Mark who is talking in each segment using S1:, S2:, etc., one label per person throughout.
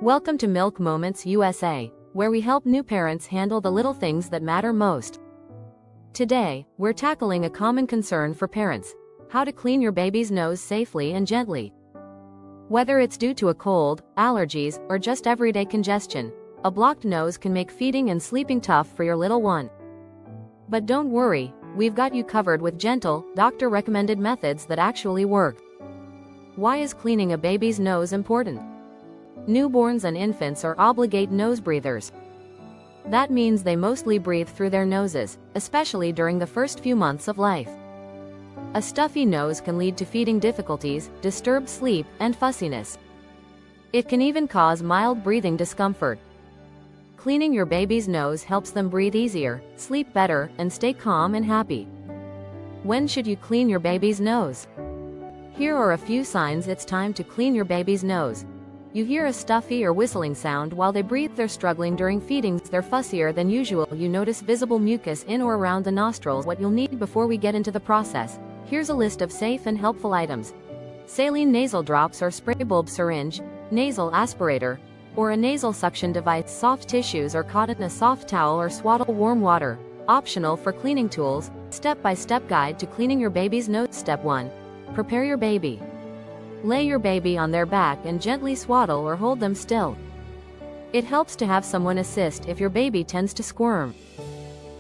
S1: Welcome to Milk Moments USA, where we help new parents handle the little things that matter most. Today, we're tackling a common concern for parents: how to clean your baby's nose safely and gently. Whether it's due to a cold, allergies, or just everyday congestion, a blocked nose can make feeding and sleeping tough for your little one. But don't worry, we've got you covered with gentle, doctor-recommended methods that actually work. Why is cleaning a baby's nose important? Newborns and infants are obligate nose breathers. That means they mostly breathe through their noses, especially during the first few months of life. A stuffy nose can lead to feeding difficulties, disturbed sleep, and fussiness. It can even cause mild breathing discomfort. Cleaning your baby's nose helps them breathe easier, sleep better, and stay calm and happy. When should you clean your baby's nose? Here are a few signs it's time to clean your baby's nose. You hear a stuffy or whistling sound while they breathe. They're struggling during feedings. They're fussier than usual. You notice visible mucus in or around the nostrils. What you'll need before we get into the process. Here's a list of safe and helpful items: saline nasal drops or spray, bulb syringe, nasal aspirator, or a nasal suction device, soft tissues or cotton, a soft towel or swaddle, warm water. Optional for cleaning tools, step-by-step guide to cleaning your baby's nose. Step 1. Prepare your baby. Lay your baby on their back and gently swaddle or hold them still. It helps to have someone assist if your baby tends to squirm.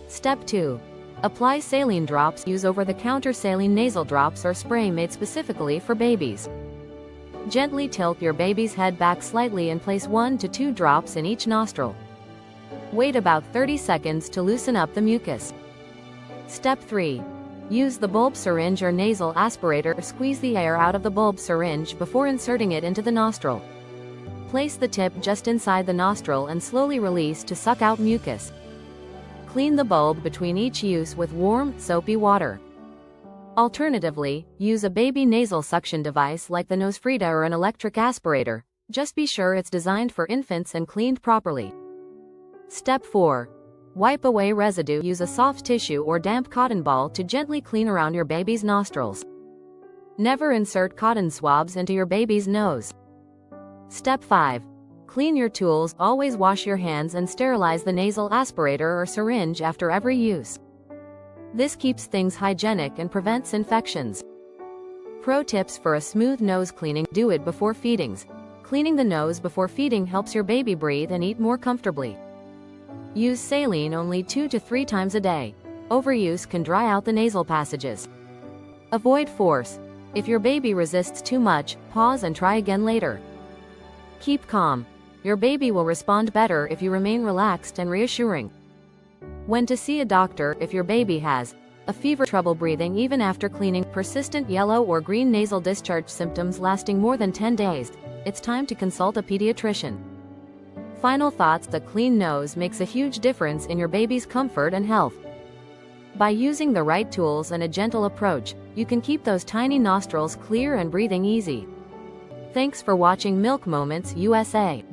S1: Step 2. Apply saline drops. Use over-the-counter saline nasal drops or spray made specifically for babies. Gently tilt your baby's head back slightly and place 1 to 2 drops in each nostril. Wait about 30 seconds to loosen up the mucus. Step 3. Use the bulb syringe or nasal aspirator. Squeeze the air out of the bulb syringe before inserting it into the nostril. Place the tip just inside the nostril and slowly release to suck out mucus. Clean the bulb between each use with warm, soapy water. Alternatively, use a baby nasal suction device like the Nosefrida or an electric aspirator. Just be sure it's designed for infants and cleaned properly. Step 4. Wipe away residue. Use a soft tissue or damp cotton ball to gently clean around your baby's nostrils. Never insert cotton swabs into your baby's nose. Step 5. Clean your tools. Always wash your hands and sterilize the nasal aspirator or syringe after every use. This keeps things hygienic and prevents infections. Pro tips for a smooth nose cleaning: do it before feedings. Cleaning the nose before feeding helps your baby breathe and eat more comfortably. Use saline only 2 to 3 times a day. Overuse can dry out the nasal passages. Avoid force. If your baby resists too much, pause and try again later. Keep calm. Your baby will respond better if you remain relaxed and reassuring. When to see a doctor: if your baby has a fever, trouble breathing even after cleaning, persistent yellow or green nasal discharge symptoms lasting more than 10 days, it's time to consult a pediatrician. Final thoughts: the clean nose makes a huge difference in your baby's comfort and health. By using the right tools and a gentle approach, you can keep those tiny nostrils clear and breathing easy. Thanks for watching Milk Moments USA.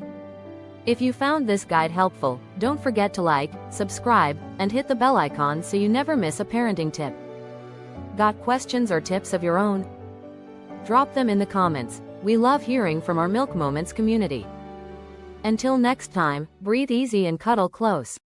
S1: If you found this guide helpful, don't forget to like, subscribe, and hit the bell icon so you never miss a parenting tip. Got questions or tips of your own? Drop them in the comments. We love hearing from our Milk Moments community. Until next time, breathe easy and cuddle close.